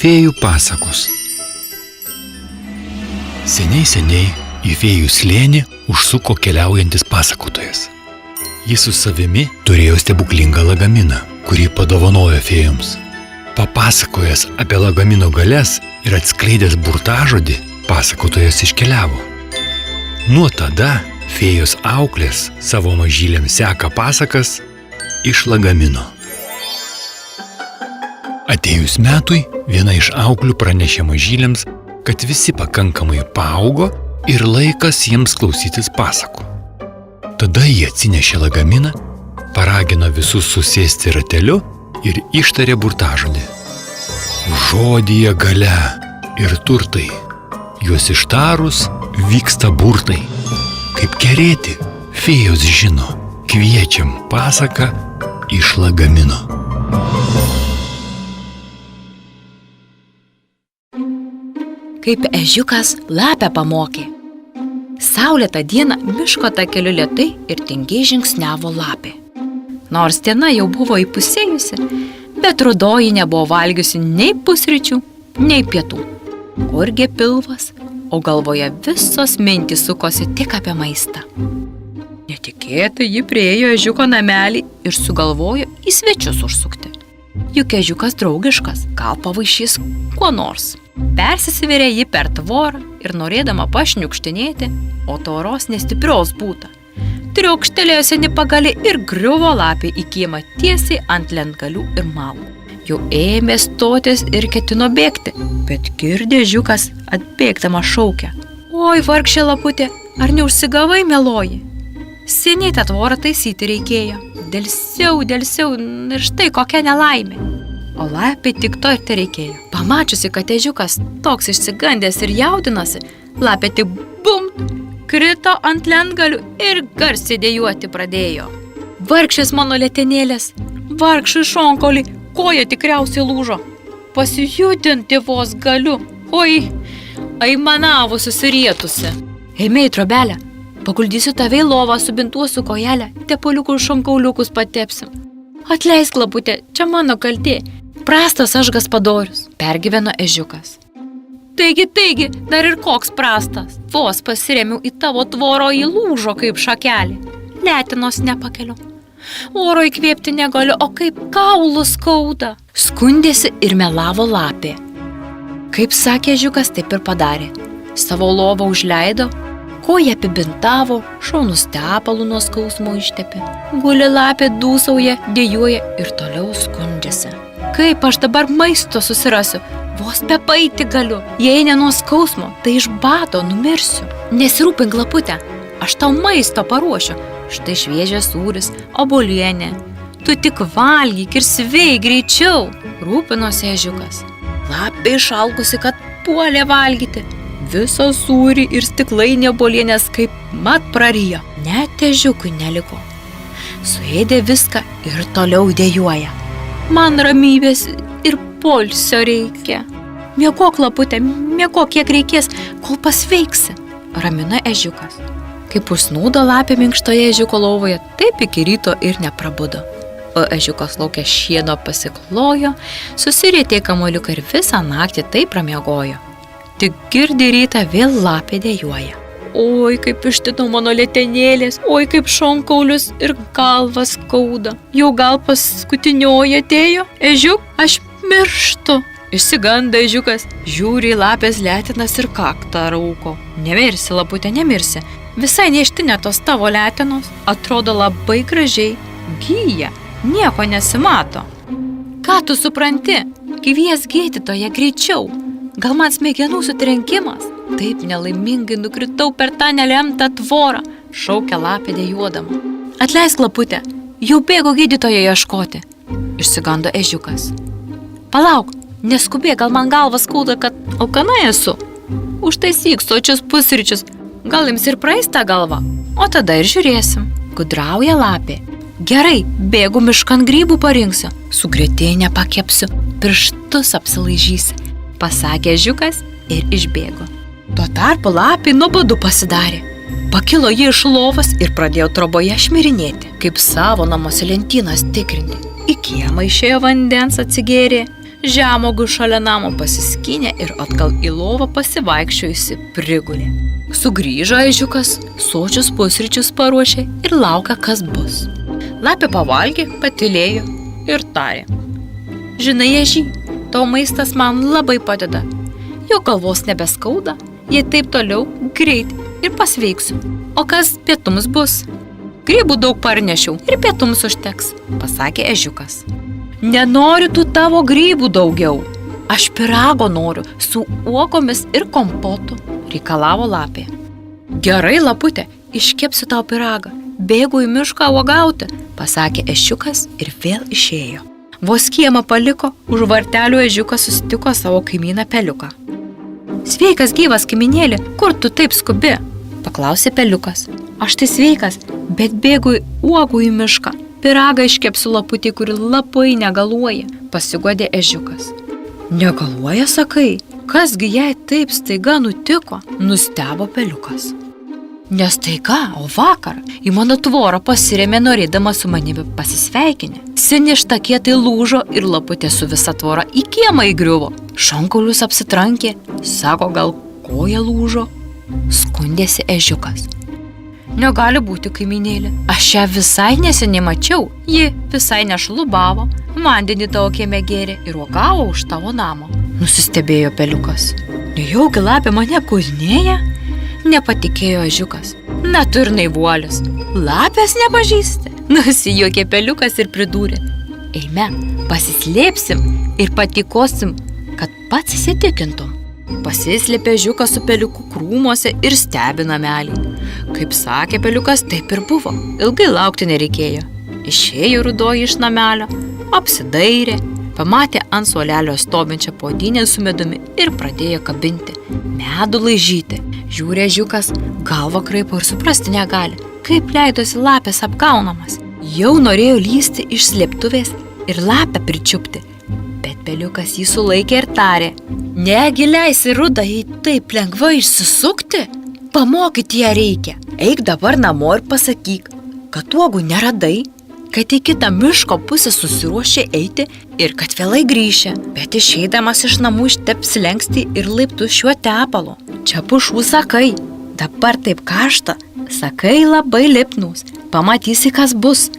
Fėjų pasakos. Seniai į fėjų slėnį užsuko keliaujantis pasakotojas. Jis su savimi turėjo stebuklingą lagaminą, kurį padovanojo fėjoms. Papasakojęs apie lagamino galias ir atskleidęs burtažodį, pasakotojas iškeliavo. Nuo tada fėjos auklės savo mažylėms seka pasakas iš lagamino. Atėjus metui, viena iš auklių pranešė mažylėms, kad visi pakankamai paaugo ir laikas jiems klausytis pasakų. Tada jie atsinešė lagaminą, paragino visus susėsti rateliu ir ištarė burtažodį. Žodyje galia ir turtai. Juos ištarus vyksta burtai. Kaip kerėti, fėjos žino, kviečiam pasaką iš lagamino. Kaip ežiukas lapę pamokė. Saulėtą dieną miško takeliu lėtai ir tingiai žingsniavo lapė. Nors diena jau buvo įpusėjusi, bet rudoji nebuvo valgiusi nei pusryčių, nei pietų. Urgė pilvas, o galvoje visos mintys sukosi tik apie maistą. Netikėtai ji priėjo ežiuko namelį ir sugalvojo į svečius užsukti. Juk ežiukas draugiškas, gal pavaišys kuo nors. Persisivėrė ji per tvorą ir norėdama pašniukštinėti, o tvoros nestiprios būta. Triaukštelėjo seni pagalį ir griuvo lapė į kiemą tiesiai ant lentgalių ir malų. Jau ėmė stotis ir ketino bėgti, bet girdė ežiukas atbėgdama šaukia. Oi, vargšė laputė, ar neužsigavai, mieloji? Seniai tą tvorą taisyti reikėjo. Delsiau ir štai kokia nelaimė. O lapė tik to ir tereikėjo. Pamačiusi, kad ežiukas toks išsigandęs ir jaudinasi, lapė tik bumt, krito ant lentgalių ir garsiai dejuoti pradėjo. Vargšės mano letenėlės, vargšai šonkauliai, koja tikriausiai lūžo. Pasijudinti vos galiu. Oi, aimanavo susirietusi. Eime į trobelę, paguldysiu tave į lovą, subintuosiu kojelę, tepuliukus šonkauliukus patepsim. Atleisk, laputė, čia mano kaltė. Prastas aš gaspadorius, pergyveno ežiukas. Taigi, dar ir koks prastas. Vos pasiremiau į tavo tvoro įlūžo kaip šakelį. Letinos nepakeliu. Oro įkvėpti negaliu, o kaip kaulus skauda. Skundėsi ir melavo lapė. Kaip sakė ežiukas, taip ir padarė. Savo lovą užleido, koją apibintavo, šaunus tepalų nuo skausmo ištepė. Guli lapė, dūsauja, dejuoja ir toliau skundžiasi. Kaip aš dabar maisto susirasiu? Vos bepaiti galiu. Jei ne nuo skausmo, tai iš bado numirsiu. Nesirūpink, laputė, aš tau maisto paruošiu. Štai šviežias sūris, obuolienė. Tu tik valgyk ir sveik greičiau, rūpinosi ežiukas. Lapė išalkusi, kad puolė valgyti. Visą sūrį ir stiklainį obuolienės kaip mat prarijo. Net ežiukui neliko. Suėdė viską ir toliau dejuoja. Man ramybės ir poilsio reikia. Miegok, laputė, miegok kiek reikės, kol pasveiksi, ramina ežiukas. Kaip užsnūdo lapė minkštoje ežiuko lovoje, taip iki ryto ir neprabudo. O ežiukas lauke šieno pasiklojo, susirietė kamuoliuką ir visą naktį taip pramiegojo. Tik girdi rytą vėl lapė dejuoja. Oi, kaip ištino mano letenėlės, oi, kaip šonkaulius ir galvas skauda. Jau gal paskutinioji atėjo? Ežiuk, aš mirštu. Išsiganda ežiukas, žiūri į lapės letinas ir kaktą rauko. Nemirsi, laputė, nemirsi. Visai neištinė tos tavo letinos, atrodo labai gražiai. Gyja, nieko nesimato. Ką tu supranti? Kvies gydytoją greičiau. Gal man smegenų sutrenkimas? Taip nelaimingai nukritau per tą nelemtą tvorą, šaukė lapė dejuodama. Atleisk, laputė, jau bėgo gydytojo ieškoti, išsigando ežiukas. Palauk, neskubėk, gal man galva skauda, kad alkana esu. Užtaisyk sočius pusryčius, gal jums ir praeis tą galvą, o tada ir žiūrėsim. Gudrauja lapė. Gerai, bėgu miškan grybų parinksiu, sugrėtėję pakepsiu, pirštus apsilaižysi, pasakė ežiukas ir išbėgo. Tuo tarpu lapė nuobodu pasidarė. Pakilo ji iš lovos ir pradėjo troboje šmirinėti, kaip savo namuose lentynas tikrinti. Į kiemą išėjo vandens atsigėrė, žemogų šalia namo pasiskynė ir atgal į lovą pasivaikščiojusi prigulė. Sugrįžo ežiukas, sočius pusryčius paruošė ir laukia, kas bus. Lapė pavalgė, patylėjo ir tarė: žinai, ežy, tavo maistas man labai padeda. Jo galvos nebeskauda, jei taip toliau greit ir pasveiksiu. O kas pietums bus? Grybų daug parnešiau ir pietums užteks, pasakė ežiukas. Nenoriu tų tavo grybų daugiau. Aš pyrago noriu su uogomis ir kompotu, reikalavo lapė. Gerai, laputė, iškepsiu tau pyragą. Bėgu į mišką uogauti, pasakė ežiukas ir vėl išėjo. Vos kiemą paliko, už vartelių ežiukas susitiko savo kaimyną Peliuką. Sveikas gyvas kaimynėli, kur tu taip skubi? Paklausė Peliukas. Aš tai sveikas, bet bėgu uogų į mišką. Pyragą iškepsiu laputį, kuri labai negaluoja, pasiguodė ežiukas. Negaluoja, sakai? Kasgi jai taip staiga nutiko? Nustebo Peliukas. Ne staiga, o vakar į mano tvorą pasirėmė norėdama su manimi pasisveikinti. Seni štakietai lūžo ir laputė su visa tvora į kiemą įgriuvo. Šonkaulius apsitrankė, sako, gal koja lūžo, skundėsi ežiukas. Negali būti, kaimynėlė, aš ją visai neseniai mačiau, ji visai nešlubavo, vandenį tavo kieme gėrė ir uogavo už tavo namo. Nusistebėjo Peliukas. Nejaugi lapė mane apgaudinėja? Nepatikėjo ežiukas. Na tu ir naivuolis, lapės nepažįsti. Nusijuokė Peliukas ir pridūrė. Eime, pasislėpsim ir patikosim, kad pats įsitikintum. Pasislėpė ežiukas su Peliuku krūmuose ir stebi namelį. Kaip sakė Peliukas, taip ir buvo. Ilgai laukti nereikėjo. Išėjo rudoji iš namelio, apsidairė, pamatė ant suolelio stovinčią puodynę su medumi ir pradėjo kabinti. Medų laižyti. Žiūrė ežiukas, galvą kraipo ir suprasti negali, kaip leidosi lapės apgaunamas. Jau norėjo lysti iš slėptuvės ir lapę pričiupti, bet Peliukas jį sulaikė ir tarė. Negi leisi rudąjį taip lengvai išsisukti? Pamokyti ją reikia. Eik dabar namo ir pasakyk, kad uogų neradai, kad į kitą miško pusę susiruošė eiti ir kad vėlai grįšė, bet išeidamas iš namų ištepsi slenkstį ir laiptus šiuo tepalu. Čia pušų sakai, dabar taip karšta, sakai labai lipnūs, pamatysi, kas bus,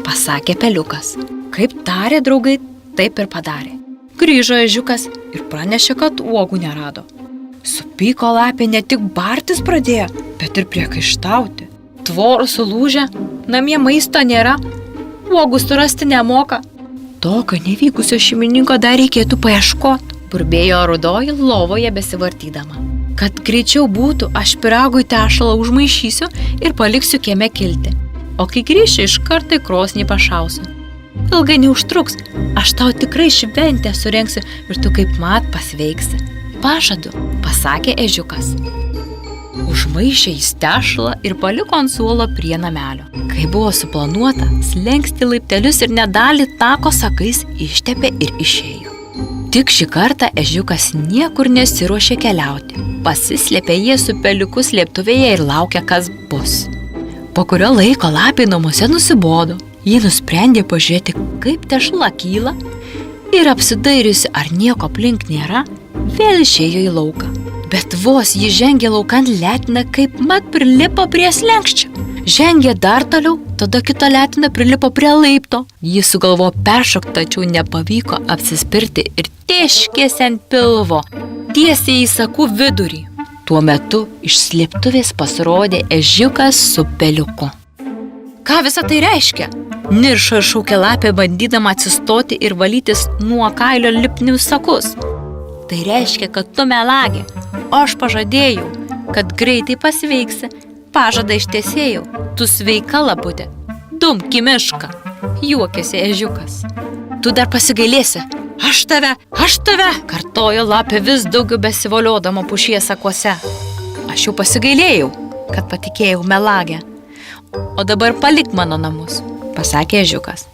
pasakė Peliukas. Kaip tarė draugai, taip ir padarė. Grįžo ežiukas ir pranešė, kad uogų nerado. Supyko lapė, ne tik bartis pradėjo, bet ir priekaištauti. Tvoros sulūžę, namie maisto nėra, uogų surasti nemoka. Tokio nevykusio šeimininko dar reikėtų paieškoti, burbėjo rudoji lovoje besivartydama. Kad greičiau būtų, aš pyragui tešalą užmaišysiu ir paliksiu kieme kilti. O kai grįšiu, iš karto į krosnį pašausiu. Ilgai neužtruks, aš tau tikrai šventę surengsiu ir tu kaip mat pasveiksi. Pažadu, pasakė ežiukas. Užmaišė jis tešalą ir paliko ant suolo prie namelio. Kai buvo suplanuota, slenkstė laiptelius ir nedalį tako sakais ištepė ir išėjo. Tik šį kartą ežiukas niekur nesiruošė keliauti. Pasislėpė jie su Peliuku slėptuvėje ir laukė, kas bus. Po kurio laiko lapė namuose nusibodo. Ji nusprendė pažiūrėti, kaip tešla kyla ir apsidairiusi, ar nieko aplink nėra, vėl išėjo į lauką. Bet vos ji žengė laukan letina, kaip mat prilipo prie slenkščio. Žengė dar toliau, tada kita letina prilipo prie laipto. Ji sugalvojo peršokti, tačiau nepavyko apsispirti ir tėškėsi ant pilvo, tiesiai į sakų vidurį. Tuo metu iš slėptuvės pasirodė ežiukas su Peliuku. Ką visa tai reiškia? Niršo ir šaukė lapė, bandydama atsistoti ir valytis nuo kailio lipnius sakus. Tai reiškia, kad tu melagė, o aš pažadėjau, kad greitai pasveiksi. Pažadą ištesėjau, tu sveika laputė, dumk į mišką, juokėsi ežiukas. Tu dar pasigailėsi, aš tave, kartojo lapė vis daugiau besivoliodama pušies sakuose. Aš jau pasigailėjau, kad patikėjau melagę, o dabar palik mano namus, pasakė ežiukas.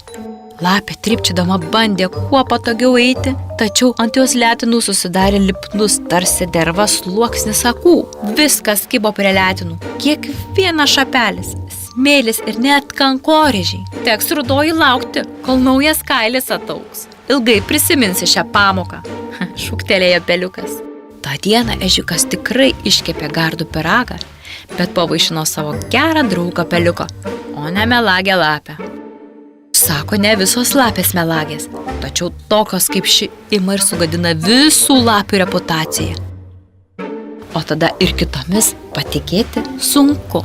Lapė trypčiodama bandė kuo patogiau eiti, tačiau ant jos letinų susidarė lipnus tarsi dervas sluoksnis sakų. Viskas kibo prie letinų, kiekvienas šapelis, smėlis ir net kankorėžiai. Teks rudoji laukti, kol naujas kailis ataugs. ilgai prisiminsi šią pamoką, šūktelėjo peliukas. Ta diena ežiukas tikrai iškepė gardų pyragą, bet pavaišino savo gerą draugą peliuką, o ne melagę lapę. Sako, ne visos lapės melagės, tačiau tokios kaip ši ima ir sugadina visų lapių reputaciją. O tada ir kitomis patikėti sunku.